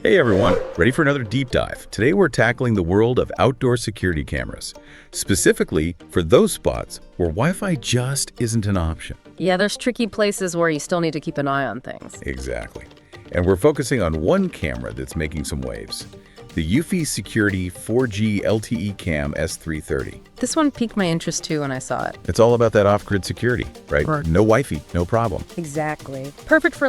Hey everyone, ready for another deep dive? Today we're tackling the world of outdoor security cameras, specifically for those spots where Wi-Fi just isn't an option. Yeah, there's tricky places where you still need to keep an eye on things. Exactly. And we're focusing on one camera that's making some waves. The eufy Security 4G LTE Cam S330. This one piqued my interest too when I saw it. It's all about that off-grid security, right? No Wi-Fi, no problem. Exactly. Perfect for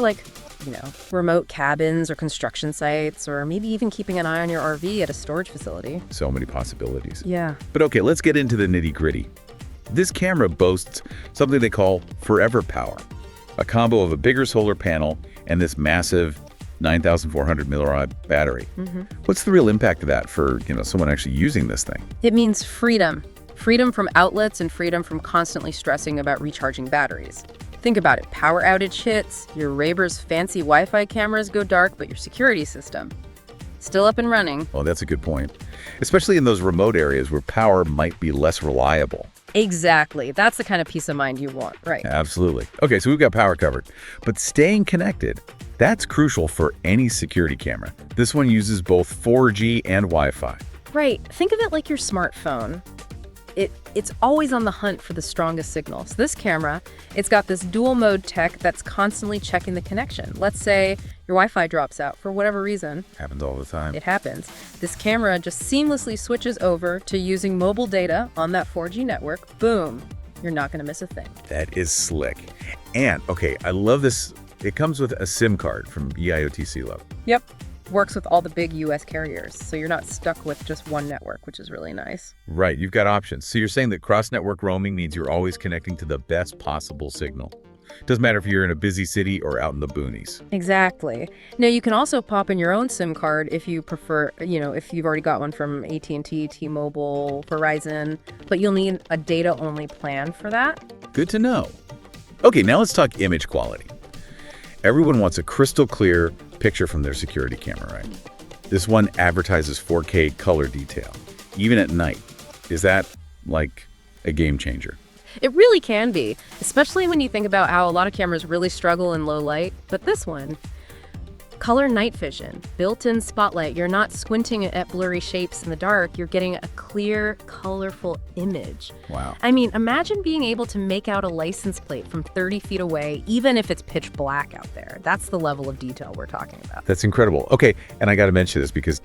remote cabins or construction sites, or maybe even keeping an eye on your RV at a storage facility. So many possibilities. Yeah. But okay, let's get into the nitty-gritty. This camera boasts something they call forever power, a combo of a bigger solar panel and this massive 9,400 milliamp battery. What's the real impact of that for, someone actually using this thing? It means freedom. Freedom from outlets and freedom from constantly stressing about recharging batteries. Think about it. Power outage hits, your neighbor's fancy Wi-Fi cameras go dark, but your security system still up and running. Oh, that's a good point. Especially in those remote areas where power might be less reliable. Exactly. That's the kind of peace of mind you want, right? Absolutely. Okay, so we've got power covered. But staying connected, that's crucial for any security camera. This one uses both 4G and Wi-Fi. Right. Think of it like your smartphone. It's always on the hunt for the strongest signal. So this camera, it's got this dual mode tech that's constantly checking the connection. Let's say your Wi-Fi drops out for whatever reason. Happens all the time. It happens. This camera just seamlessly switches over to using mobile data on that 4G network. Boom. You're not going to miss a thing. That is slick. And, okay, I love this. It comes with a SIM card from EIOTC Love. Yep. Works with all the big US carriers, so you're not stuck with just one network, which is really nice. Right, you've got options. So you're saying that cross-network roaming means you're always connecting to the best possible signal. Doesn't matter if you're in a busy city or out in the boonies. Exactly. Now, you can also pop in your own SIM card if you prefer, if you've already got one from AT&T, T-Mobile, Verizon, but you'll need a data-only plan for that. Good to know. Okay, now let's talk image quality. Everyone wants a crystal clear picture from their security camera, right? This one advertises 4K color detail, even at night. Is that like a game changer? It really can be, especially when you think about how a lot of cameras really struggle in low light. But this one, color night vision, built-in spotlight. You're not squinting at blurry shapes in the dark. You're getting a clear, colorful image. Wow. I mean, imagine being able to make out a license plate from 30 feet away, even if it's pitch black out there. That's the level of detail we're talking about. That's incredible. Okay, and I got to mention this because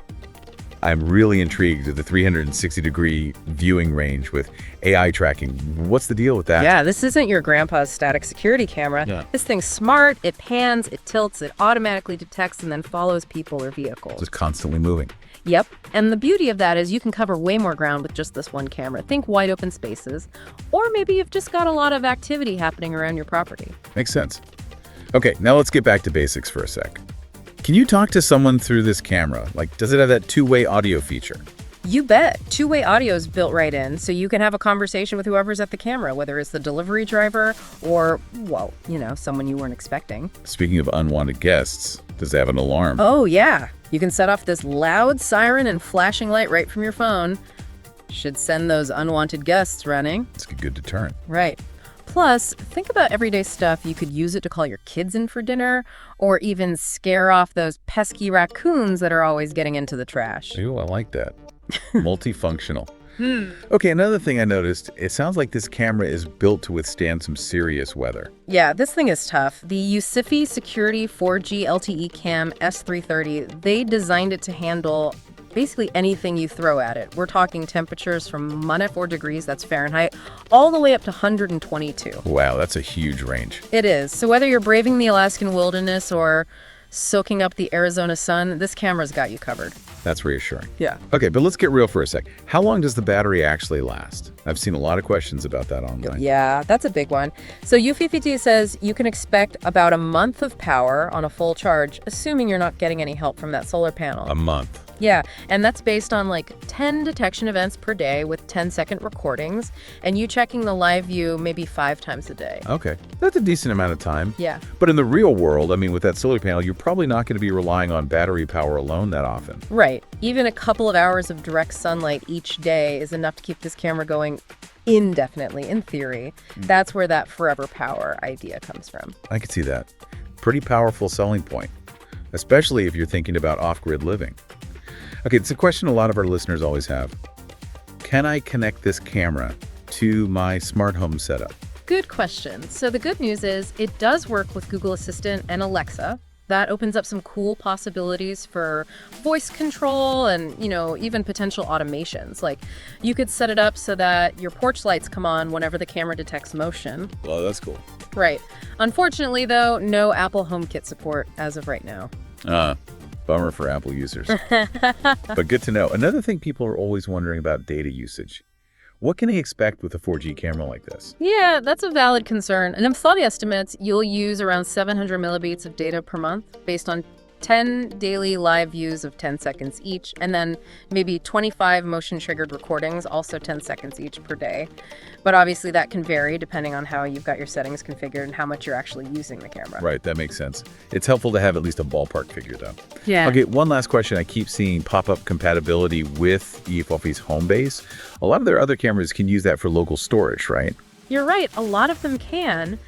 I'm really intrigued with the 360-degree viewing range with AI tracking. What's the deal with that? Yeah, this isn't your grandpa's static security camera. Yeah. This thing's smart, it pans, it tilts, it automatically detects and then follows people or vehicles. Just constantly moving. Yep, and the beauty of that is you can cover way more ground with just this one camera. Think wide open spaces, or maybe you've just got a lot of activity happening around your property. Makes sense. Okay, now let's get back to basics for a sec. Can you talk to someone through this camera? Like, does it have that two-way audio feature? You bet. Two-way audio is built right in, so you can have a conversation with whoever's at the camera, whether it's the delivery driver or, someone you weren't expecting. Speaking of unwanted guests, does it have an alarm? Oh, yeah. You can set off this loud siren and flashing light right from your phone. Should send those unwanted guests running. It's a good deterrent. Right. Plus, think about everyday stuff. You could use it to call your kids in for dinner or even scare off those pesky raccoons that are always getting into the trash. Ooh, I like that. Multifunctional. Okay, another thing I noticed, it sounds like this camera is built to withstand some serious weather. Yeah, this thing is tough. The eufy Security 4G LTE Cam S330, they designed it to handle basically anything you throw at it. We're talking temperatures from -4 degrees, that's Fahrenheit, all the way up to 122. Wow, that's a huge range. It is. So whether you're braving the Alaskan wilderness or soaking up the Arizona sun, this camera's got you covered. That's reassuring. Yeah. Okay, but let's get real for a sec. How long does the battery actually last? I've seen a lot of questions about that online. Yeah, that's a big one. So eufy says you can expect about a month of power on a full charge, assuming you're not getting any help from that solar panel. A month. Yeah, and that's based on 10 detection events per day with 10-second recordings, and you checking the live view maybe 5 times a day. Okay, that's a decent amount of time. Yeah. But in the real world, with that solar panel, you're probably not going to be relying on battery power alone that often. Right. Even a couple of hours of direct sunlight each day is enough to keep this camera going indefinitely, in theory. That's where that forever power idea comes from. I could see that. Pretty powerful selling point. especially if you're thinking about off-grid living. Okay, it's a question a lot of our listeners always have. Can I connect this camera to my smart home setup? Good question. So the good news is it does work with Google Assistant and Alexa. That opens up some cool possibilities for voice control and, even potential automations. Like you could set it up so that your porch lights come on whenever the camera detects motion. Well, that's cool. Right. Unfortunately, though, no Apple HomeKit support as of right now. Bummer for Apple users. But good to know. Another thing people are always wondering about data usage. What can they expect with a 4G camera like this? Yeah, that's a valid concern. And in study estimates, you'll use around 700 millibeats of data per month based on 10 daily live views of 10 seconds each, and then maybe 25 motion-triggered recordings, also 10 seconds each per day. But obviously that can vary depending on how you've got your settings configured and how much you're actually using the camera. Right, that makes sense. It's helpful to have at least a ballpark figure, though. Yeah. Okay, one last question. I keep seeing pop-up compatibility with eufy's Homebase. A lot of their other cameras can use that for local storage, right? You're right. A lot of them can.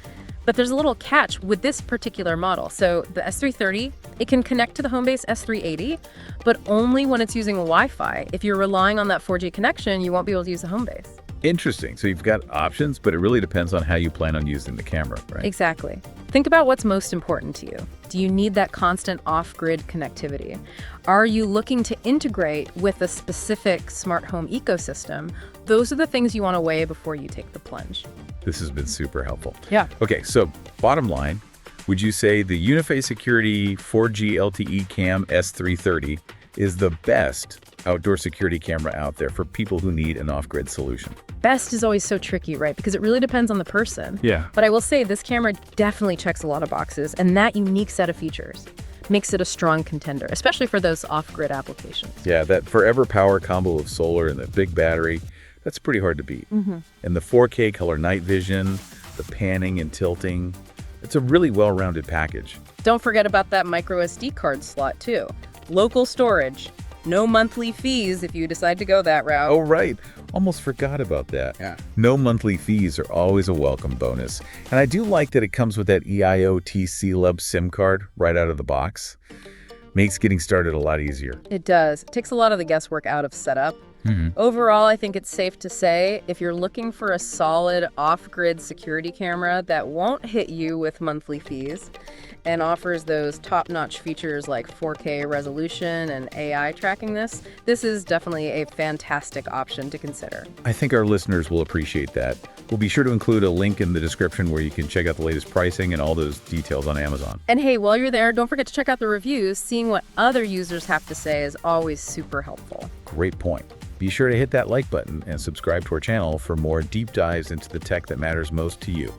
But there's a little catch with this particular model. So the S330, it can connect to the Homebase S380, but only when it's using Wi-Fi. If you're relying on that 4G connection, you won't be able to use the Homebase. Interesting. So you've got options, but it really depends on how you plan on using the camera, right? Exactly. Think about what's most important to you. Do you need that constant off-grid connectivity? Are you looking to integrate with a specific smart home ecosystem? Those are the things you want to weigh before you take the plunge. This has been super helpful. Yeah. Okay, so bottom line, would you say the eufy Security 4G LTE Cam S330 is the best outdoor security camera out there for people who need an off-grid solution? Best is always so tricky, right? Because it really depends on the person. Yeah. But I will say this camera definitely checks a lot of boxes, and that unique set of features makes it a strong contender, especially for those off-grid applications. Yeah, that forever power combo of solar and the big battery, that's pretty hard to beat. And the 4K color night vision, the panning and tilting, it's a really well-rounded package. Don't forget about that micro SD card slot, too. Local storage. No monthly fees if you decide to go that route. Oh, right. Almost forgot about that. Yeah. No monthly fees are always a welcome bonus. And I do like that it comes with that EIoT C-Lub SIM card right out of the box. Makes getting started a lot easier. It does. It takes a lot of the guesswork out of setup. Overall, I think it's safe to say if you're looking for a solid off-grid security camera that won't hit you with monthly fees and offers those top-notch features like 4K resolution and AI tracking, this is definitely a fantastic option to consider. I think our listeners will appreciate that. We'll be sure to include a link in the description where you can check out the latest pricing and all those details on Amazon. And hey, while you're there, don't forget to check out the reviews. Seeing what other users have to say is always super helpful. Great point. Be sure to hit that like button and subscribe to our channel for more deep dives into the tech that matters most to you.